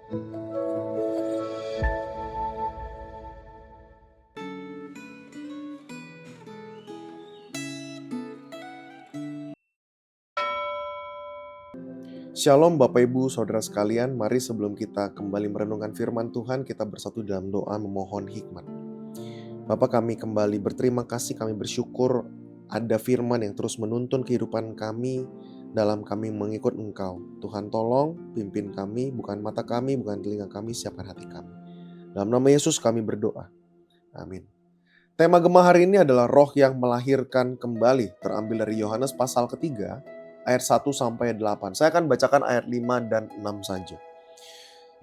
Shalom Bapak Ibu Saudara sekalian, mari sebelum kita kembali merenungkan firman Tuhan, kita bersatu dalam doa memohon hikmat. Bapa, kami kembali berterima kasih, kami bersyukur ada firman yang terus menuntun kehidupan kami dalam kami mengikut Engkau. Tuhan tolong pimpin kami, bukan mata kami, bukan telinga kami, siapkan hati kami. Dalam nama Yesus kami berdoa. Amin. Tema Gema hari ini adalah roh yang melahirkan kembali, terambil dari Yohanes pasal ketiga, ayat 1-8. Saya akan bacakan ayat 5 dan 6 saja.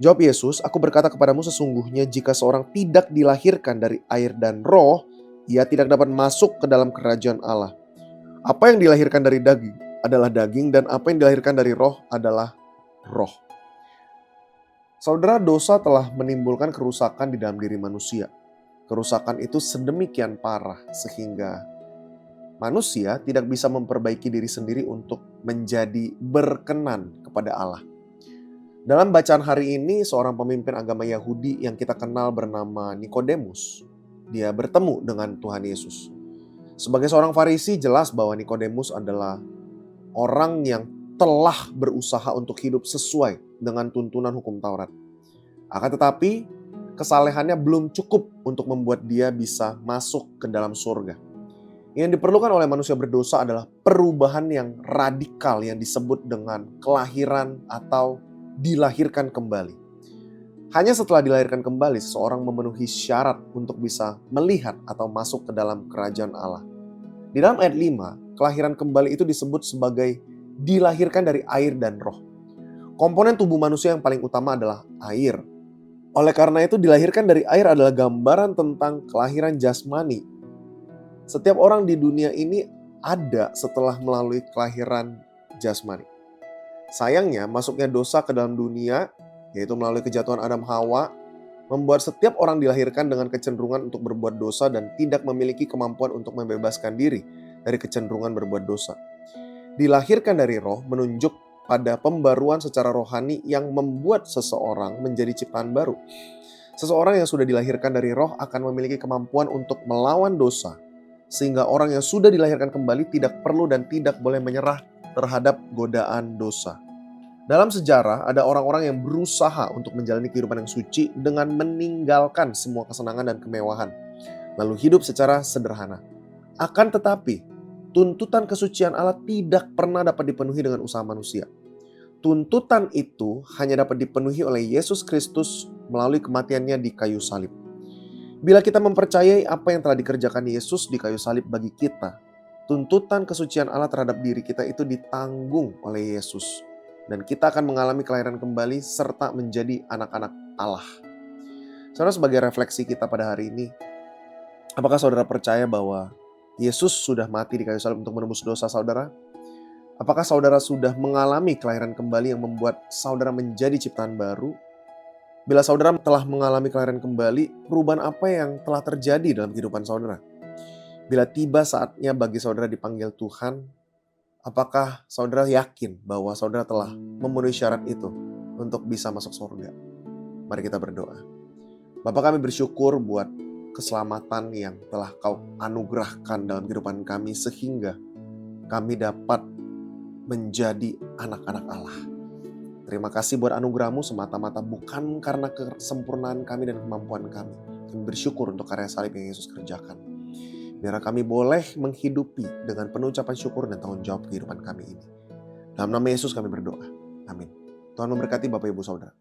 Jawab Yesus, "Aku berkata kepadamu sesungguhnya jika seorang tidak dilahirkan dari air dan roh, ia tidak dapat masuk ke dalam kerajaan Allah. Apa yang dilahirkan dari daging adalah daging, dan apa yang dilahirkan dari roh adalah roh." Saudara, dosa telah menimbulkan kerusakan di dalam diri manusia. Kerusakan itu sedemikian parah sehingga manusia tidak bisa memperbaiki diri sendiri untuk menjadi berkenan kepada Allah. Dalam bacaan hari ini, seorang pemimpin agama Yahudi yang kita kenal bernama Nikodemus, dia bertemu dengan Tuhan Yesus. Sebagai seorang Farisi, jelas bahwa Nikodemus adalah orang yang telah berusaha untuk hidup sesuai dengan tuntunan hukum Taurat. Akan tetapi, kesalehannya belum cukup untuk membuat dia bisa masuk ke dalam surga. Yang diperlukan oleh manusia berdosa adalah perubahan yang radikal yang disebut dengan kelahiran atau dilahirkan kembali. Hanya setelah dilahirkan kembali, seseorang memenuhi syarat untuk bisa melihat atau masuk ke dalam kerajaan Allah. Di dalam ayat 5, kelahiran kembali itu disebut sebagai dilahirkan dari air dan roh. Komponen tubuh manusia yang paling utama adalah air. Oleh karena itu, dilahirkan dari air adalah gambaran tentang kelahiran jasmani. Setiap orang di dunia ini ada setelah melalui kelahiran jasmani. Sayangnya, masuknya dosa ke dalam dunia, yaitu melalui kejatuhan Adam Hawa, membuat setiap orang dilahirkan dengan kecenderungan untuk berbuat dosa dan tidak memiliki kemampuan untuk membebaskan diri dari kecenderungan berbuat dosa. Dilahirkan dari roh menunjuk pada pembaruan secara rohani yang membuat seseorang menjadi ciptaan baru. Seseorang yang sudah dilahirkan dari roh akan memiliki kemampuan untuk melawan dosa, sehingga orang yang sudah dilahirkan kembali tidak perlu dan tidak boleh menyerah terhadap godaan dosa. Dalam sejarah, ada orang-orang yang berusaha untuk menjalani kehidupan yang suci dengan meninggalkan semua kesenangan dan kemewahan, lalu hidup secara sederhana. Akan tetapi, tuntutan kesucian Allah tidak pernah dapat dipenuhi dengan usaha manusia. Tuntutan itu hanya dapat dipenuhi oleh Yesus Kristus melalui kematiannya di kayu salib. Bila kita mempercayai apa yang telah dikerjakan Yesus di kayu salib bagi kita, tuntutan kesucian Allah terhadap diri kita itu ditanggung oleh Yesus. Dan kita akan mengalami kelahiran kembali serta menjadi anak-anak Allah. Saudara, sebagai refleksi kita pada hari ini, apakah saudara percaya bahwa Yesus sudah mati di kayu salib untuk menebus dosa saudara? Apakah saudara sudah mengalami kelahiran kembali yang membuat saudara menjadi ciptaan baru? Bila saudara telah mengalami kelahiran kembali, perubahan apa yang telah terjadi dalam kehidupan saudara? Bila tiba saatnya bagi saudara dipanggil Tuhan, apakah saudara yakin bahwa saudara telah memenuhi syarat itu untuk bisa masuk surga? Mari kita berdoa. Bapa, kami bersyukur buat keselamatan yang telah Kau anugerahkan dalam kehidupan kami sehingga kami dapat menjadi anak-anak Allah. Terima kasih buat anugerah-Mu semata-mata bukan karena kesempurnaan kami dan kemampuan kami. Kami bersyukur untuk karya salib yang Yesus kerjakan. Biar kami boleh menghidupi dengan penuh ucapan syukur dan tanggung jawab kehidupan kami ini. Dalam nama Yesus kami berdoa. Amin. Tuhan memberkati Bapak Ibu Saudara.